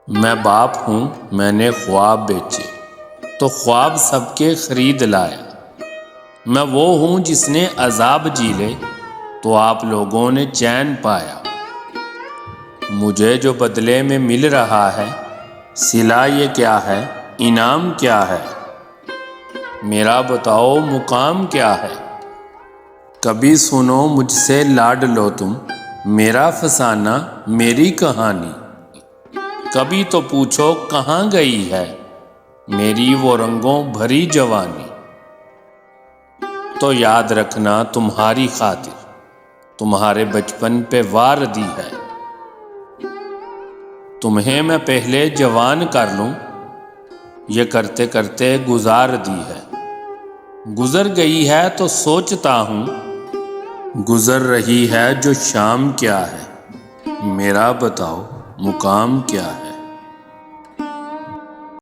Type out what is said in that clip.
میں باپ ہوں، میں نے خواب بھیچے تو خواب سب کے خرید لایا۔ میں وہ ہوں جس نے عذاب جھیلے تو آپ لوگوں نے چین پایا۔ مجھے جو بدلے میں مل رہا ہے، صلہ یہ کیا ہے، انعام کیا ہے؟ میرا بتاؤ مقام کیا ہے؟ کبھی سنو مجھ سے لاڈلو تم، میرا فسانہ میری کہانی۔ کبھی تو پوچھو کہاں گئی ہے میری وہ رنگوں بھری جوانی۔ تو یاد رکھنا تمہاری خاطر تمہارے بچپن پہ وار دی ہے۔ تمہیں میں پہلے جوان کر لوں، یہ کرتے کرتے گزار دی ہے۔ گزر گئی ہے تو سوچتا ہوں، گزر رہی ہے جو شام کیا ہے؟ میرا بتاؤ مقام کیا ہے؟